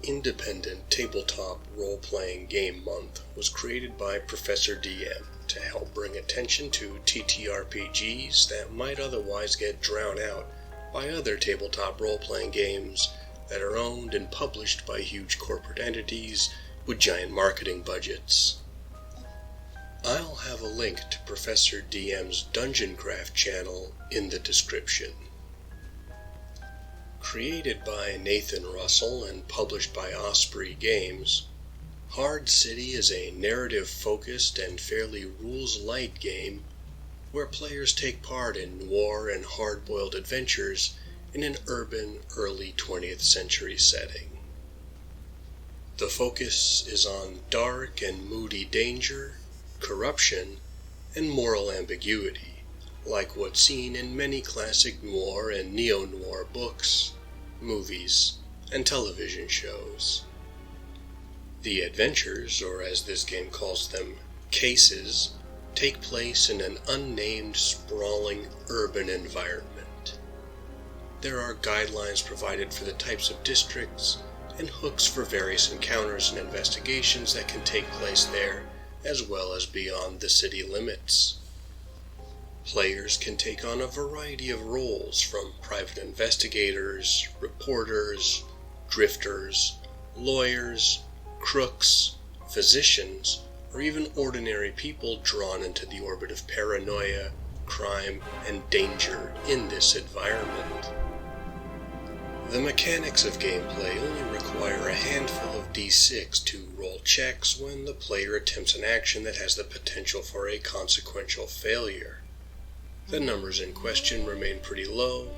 Independent Tabletop Role-Playing Game Month was created by Professor DM to help bring attention to TTRPGs that might otherwise get drowned out by other tabletop role-playing games that are owned and published by huge corporate entities with giant marketing budgets. I'll have a link to Professor DM's Dungeon Craft channel in the description. Created by Nathan Russell and published by Osprey Games, Hard City is a narrative-focused and fairly rules-light game where players take part in noir and hard-boiled adventures in an urban, early 20th century setting. The focus is on dark and moody danger, corruption, and moral ambiguity, like what's seen in many classic noir and neo-noir books, movies, and television shows. The adventures, or as this game calls them, cases, take place in an unnamed, sprawling urban environment. There are guidelines provided for the types of districts and hooks for various encounters and investigations that can take place there, as well as beyond the city limits. Players can take on a variety of roles, from private investigators, reporters, drifters, lawyers, crooks, physicians, or even ordinary people drawn into the orbit of paranoia, crime, and danger in this environment. The mechanics of gameplay only require a handful of d6 to roll checks when the player attempts an action that has the potential for a consequential failure. The numbers in question remain pretty low,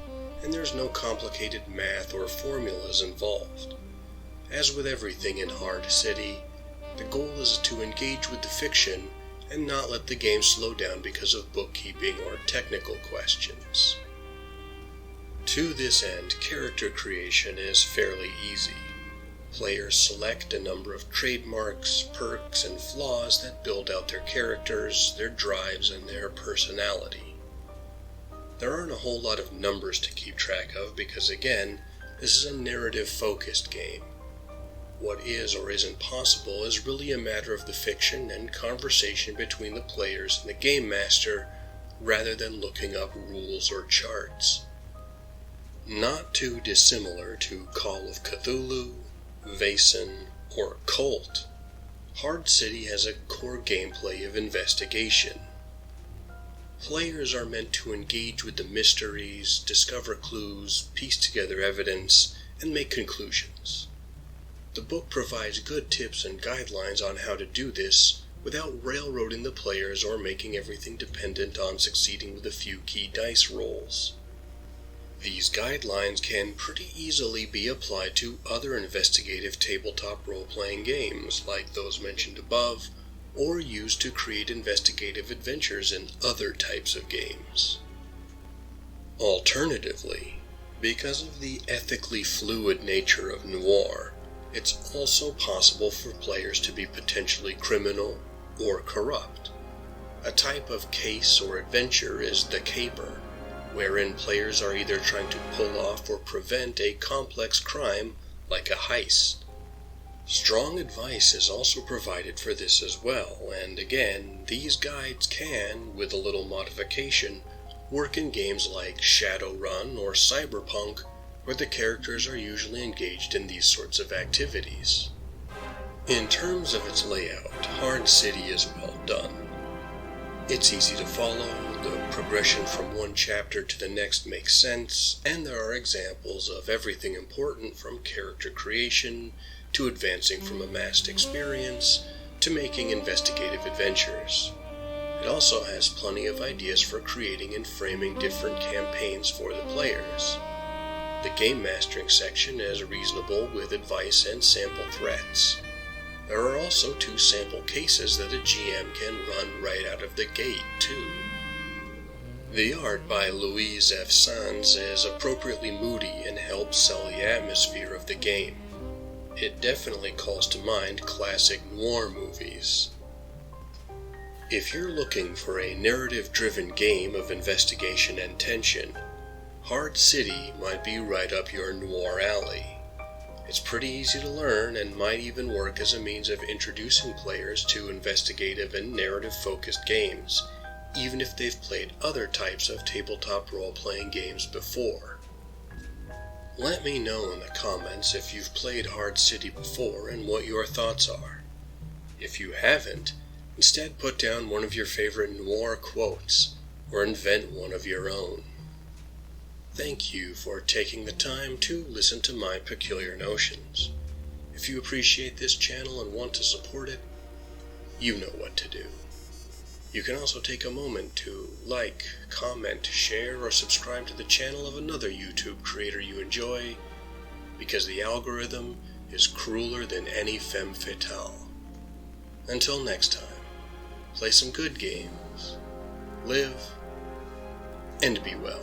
and there's no complicated math or formulas involved. As with everything in Hard City, the goal is to engage with the fiction and not let the game slow down because of bookkeeping or technical questions. To this end, character creation is fairly easy. Players select a number of trademarks, perks, and flaws that build out their characters, their drives, and their personality. There aren't a whole lot of numbers to keep track of because, again, this is a narrative-focused game. What is or isn't possible is really a matter of the fiction and conversation between the players and the game master, rather than looking up rules or charts. Not too dissimilar to Call of Cthulhu, Vaesen, or Cult, Hard City has a core gameplay of investigation. Players are meant to engage with the mysteries, discover clues, piece together evidence, and make conclusions. The book provides good tips and guidelines on how to do this without railroading the players or making everything dependent on succeeding with a few key dice rolls. These guidelines can pretty easily be applied to other investigative tabletop role-playing games like those mentioned above, or used to create investigative adventures in other types of games. Alternatively, because of the ethically fluid nature of noir, it's also possible for players to be potentially criminal or corrupt. A type of case or adventure is the caper, wherein players are either trying to pull off or prevent a complex crime like a heist. Strong advice is also provided for this as well, and again, these guides can, with a little modification, work in games like Shadowrun or Cyberpunk, where the characters are usually engaged in these sorts of activities. In terms of its layout, Hard City is well done. It's easy to follow, the progression from one chapter to the next makes sense, and there are examples of everything important from character creation to advancing from amassed experience to making investigative adventures. It also has plenty of ideas for creating and framing different campaigns for the players. The game mastering section is reasonable with advice and sample threats. There are also 2 sample cases that a GM can run right out of the gate, too. The art by Louise F. Sanz is appropriately moody and helps sell the atmosphere of the game. It definitely calls to mind classic noir movies. If you're looking for a narrative-driven game of investigation and tension, Hard City might be right up your noir alley. It's pretty easy to learn and might even work as a means of introducing players to investigative and narrative-focused games, even if they've played other types of tabletop role-playing games before. Let me know in the comments if you've played Hard City before and what your thoughts are. If you haven't, instead put down one of your favorite noir quotes, or invent one of your own. Thank you for taking the time to listen to my peculiar notions. If you appreciate this channel and want to support it, you know what to do. You can also take a moment to like, comment, share, or subscribe to the channel of another YouTube creator you enjoy, because the algorithm is crueler than any femme fatale. Until next time, play some good games, live, and be well.